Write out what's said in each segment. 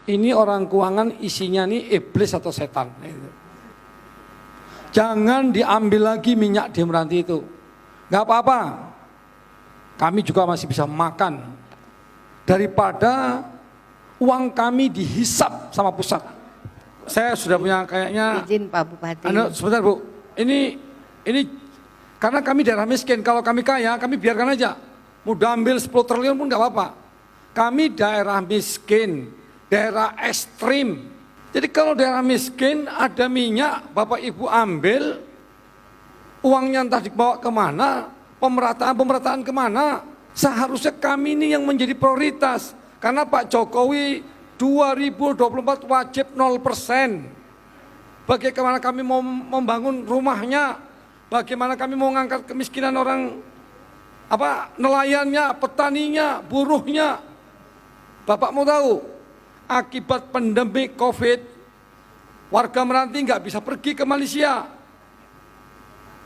ini orang keuangan isinya nih iblis atau setan. Jangan diambil lagi minyak di Meranti itu. Nggak apa-apa. Kami juga masih bisa makan. Daripada uang kami dihisap sama pusat. Saya sudah punya kayaknya. Izin Pak Bupati. Sebentar Bu. Ini karena kami daerah miskin. Kalau kami kaya, kami biarkan aja. Mau ambil 10 triliun pun nggak apa-apa. Kami daerah miskin, daerah ekstrim. Jadi kalau daerah miskin ada minyak, Bapak Ibu ambil, uangnya entah dibawa kemana, pemerataan kemana. Seharusnya kami ini yang menjadi prioritas. Karena Pak Jokowi 2024 wajib 0%. Bagaimana kami mau membangun rumahnya, bagaimana kami mau mengangkat kemiskinan orang, nelayannya, petaninya, buruhnya. Bapak mau tahu, akibat pandemi COVID, warga Meranti nggak bisa pergi ke Malaysia.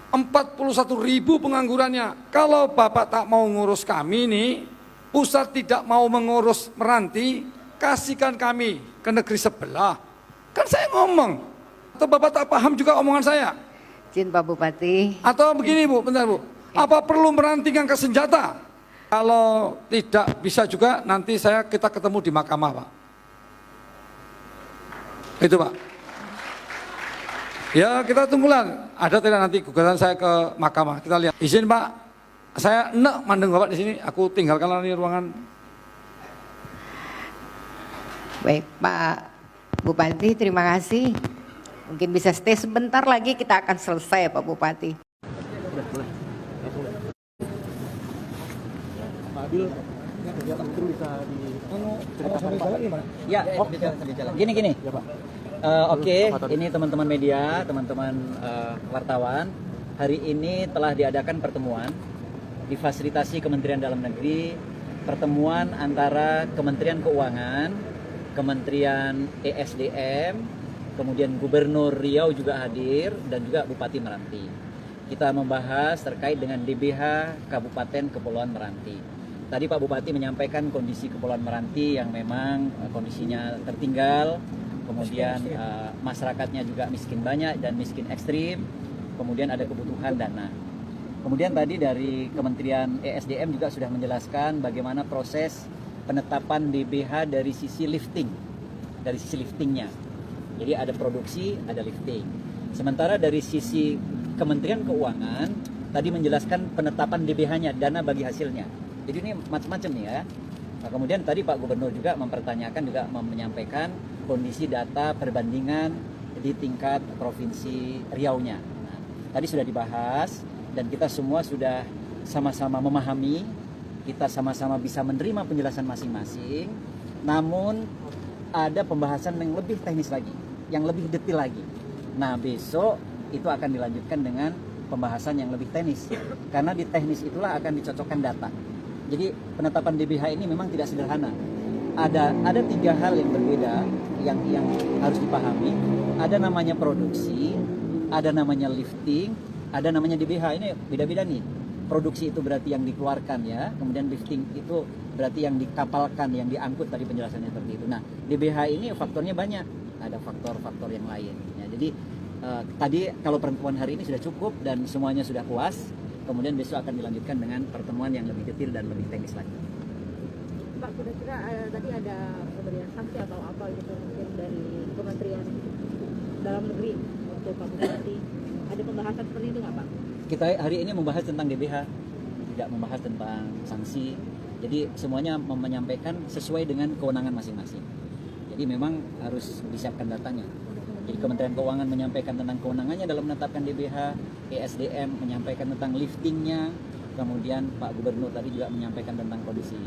41.000 penganggurannya. Kalau Bapak tak mau ngurus kami nih, pusat tidak mau mengurus Meranti, kasihkan kami ke negeri sebelah. Kan saya ngomong. Atau Bapak tak paham juga omongan saya? Izin Pak Bupati. Atau begini Bu, bentar Bu. Apa perlu Meranti ngangkat senjata? Kalau tidak bisa juga nanti kita ketemu di mahkamah Pak. Itu Pak. Ya kita tunggulah. Ada tidak nanti gugatan saya ke mahkamah. Kita lihat. Izin Pak. Saya enak mandeng Bapak di sini. Aku tinggalkan di ruangan. Baik Pak Bupati, terima kasih. Mungkin bisa stay sebentar lagi, kita akan selesai Pak Bupati. Ya, gini. Oke, ini teman-teman media, teman-teman wartawan. Hari ini telah diadakan pertemuan difasilitasi Kementerian Dalam Negeri, pertemuan antara Kementerian Keuangan, Kementerian ESDM, kemudian Gubernur Riau juga hadir, dan juga Bupati Meranti. Kita membahas terkait dengan DBH Kabupaten Kepulauan Meranti. Tadi Pak Bupati menyampaikan kondisi Kepulauan Meranti yang memang kondisinya tertinggal, kemudian masyarakatnya juga miskin banyak dan miskin ekstrim, kemudian ada kebutuhan dana. Kemudian tadi dari Kementerian ESDM juga sudah menjelaskan bagaimana proses penetapan DBH dari sisi lifting, dari sisi liftingnya. Jadi ada produksi, ada lifting. Sementara dari sisi Kementerian Keuangan tadi menjelaskan penetapan DBH-nya, dana bagi hasilnya. Jadi ini macam-macam nih ya. Nah, kemudian tadi Pak Gubernur juga mempertanyakan, juga menyampaikan kondisi data perbandingan di tingkat Provinsi Riau-nya. Nah, tadi sudah dibahas dan kita semua sudah sama-sama memahami, kita sama-sama bisa menerima penjelasan masing-masing. Namun ada pembahasan yang lebih teknis lagi, yang lebih detail lagi. Nah, besok itu akan dilanjutkan dengan pembahasan yang lebih teknis. Karena di teknis itulah akan dicocokkan data. Jadi penetapan DBH ini memang tidak sederhana. Ada 3 hal yang berbeda yang harus dipahami. Ada namanya produksi, ada namanya lifting, ada namanya DBH. Ini beda-beda nih. Produksi itu berarti yang dikeluarkan ya, kemudian lifting itu berarti yang dikapalkan, yang diangkut, tadi penjelasannya seperti itu. Nah, DBH ini faktornya banyak, ada faktor-faktor yang lain. Ya, jadi tadi kalau pertemuan hari ini sudah cukup dan semuanya sudah puas. Kemudian besok akan dilanjutkan dengan pertemuan yang lebih detail dan lebih teknis lagi. Pak, kira-kira tadi ada pemberian sanksi atau apa gitu mungkin dari Kementerian Dalam Negeri untuk Pak Bupati, ada pembahasan seperti itu nggak Pak? Kita hari ini membahas tentang DBH, tidak membahas tentang sanksi. Jadi semuanya menyampaikan sesuai dengan kewenangan masing-masing. Jadi memang harus disiapkan datanya. Jadi Kementerian Keuangan menyampaikan tentang kewenangannya dalam menetapkan DBH, ESDM menyampaikan tentang liftingnya, kemudian Pak Gubernur tadi juga menyampaikan tentang kondisi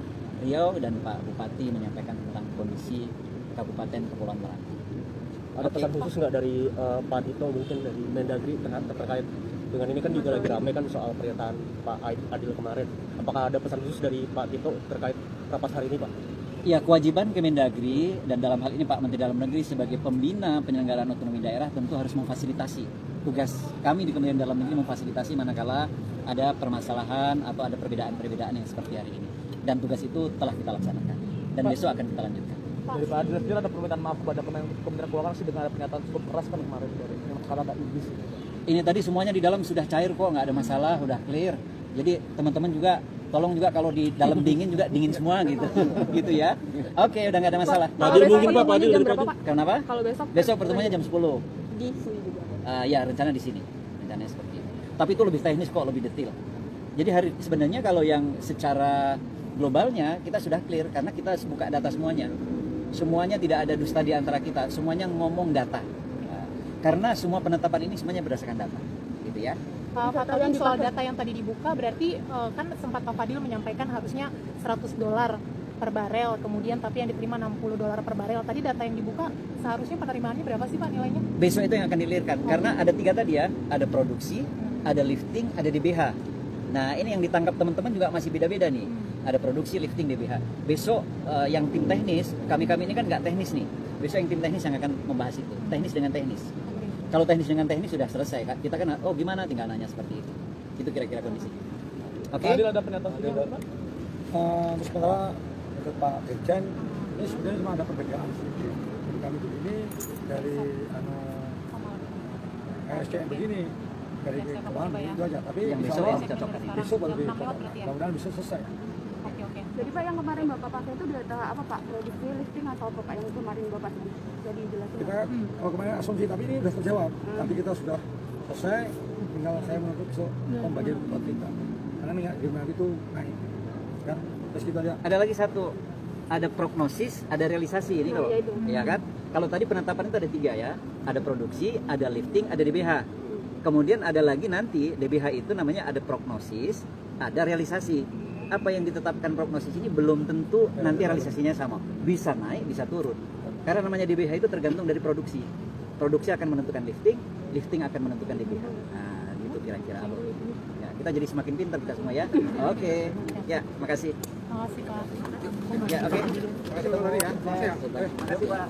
Riau, dan Pak Bupati menyampaikan tentang kondisi Kabupaten Kepulauan Meranti. Ada pesan khusus nggak dari Pak Tito, mungkin dari Mendagri terkait dengan ini, kan juga lagi ramai kan soal pernyataan Pak Adil kemarin. Apakah ada pesan khusus dari Pak Tito terkait rapat hari ini Pak? Ya, kewajiban Kemendagri dan dalam hal ini Pak Menteri Dalam Negeri sebagai pembina penyelenggaraan otonomi daerah tentu harus memfasilitasi. Tugas kami di Kementerian Dalam Negeri memfasilitasi manakala ada permasalahan atau ada perbedaan-perbedaan yang seperti hari ini. Dan tugas itu telah kita laksanakan dan besok akan kita lanjutkan. Dari Pak Adil sendiri ada permintaan maaf kepada Kementerian Keuangan sih dengan ada pernyataan cukup keras kan kemarin dari kata iblis. Ini tadi semuanya di dalam sudah cair kok, nggak ada masalah, udah clear. Jadi teman-teman juga tolong juga kalau di dalam dingin juga dingin semua gitu. Gitu ya. Oke, udah nggak ada masalah. Pak Adil mungkin Pak Adil dari Pak Adil. Kenapa? Kalau besok Besok pertemuannya jam 10. di sini juga. Ya, rencana di sini. Rencananya seperti itu. Tapi itu lebih teknis kok, lebih detail. Jadi sebenarnya kalau yang secara globalnya kita sudah clear karena kita buka data semuanya. Semuanya tidak ada dusta di antara kita, semuanya ngomong data. Nah, karena semua penetapan ini semuanya berdasarkan data, gitu ya. Pak Fadil, soal data yang tadi dibuka berarti kan sempat Pak Fadil menyampaikan harusnya $100 per barel, kemudian tapi yang diterima $60 per barel. Tadi data yang dibuka seharusnya penerimaannya berapa sih Pak nilainya? Besok itu yang akan dilirkan, karena ada 3 tadi ya, ada produksi, ada lifting, ada DBH. Nah ini yang ditangkap teman-teman juga masih beda-beda nih. Ada produksi, lifting, DBH. Besok yang tim teknis, kami ini kan nggak teknis nih. Besok yang tim teknis yang akan membahas itu, teknis dengan teknis. Kalau teknis dengan teknis sudah selesai, Kak. Kita kan, oh gimana, tinggal nanya seperti itu. Itu kira-kira kondisi. Oke? Pak Adil ada pernyataan juga Pak? Sementara menurut Pak Dirjen, ini sebenarnya cuma ada perbedaan sedikit. Jadi kami begini dari SDM begini, dari keuangan itu aja. Tapi Yang insya besok Allah yang cocok tadi. besok baru Jam 6 lewat berarti ya? mudah-mudahan bisa selesai. Oke. Jadi Pak yang kemarin Bapak pakai itu data apa Pak? Produksi, lifting atau apa Pak yang kemarin Bapak jadi jelasin? Kita kemarin asumsi, tapi ini sudah terjawab. Tapi kita sudah selesai, tinggal saya menuntut besok pembagian buat kita. Karena minyak itu naik. Kan? Terus kita lihat. Ada lagi satu, ada prognosis, ada realisasi ini kalau, ya kan? Kalau tadi penetapan itu ada 3 ya, ada produksi, ada lifting, ada DBH. Kemudian ada lagi nanti DBH itu namanya ada prognosis, ada realisasi. Apa yang ditetapkan prognosis ini belum tentu nanti realisasinya sama, bisa naik, bisa turun. Karena namanya DBH itu tergantung dari produksi. Produksi akan menentukan lifting, lifting akan menentukan DBH. Nah, itu kira-kira. Ya, kita jadi semakin pintar kita semua ya. Oke. Ya, makasih. Makasih Pak. Ya, oke. Terima kasih, Pak. Makasih, Pak.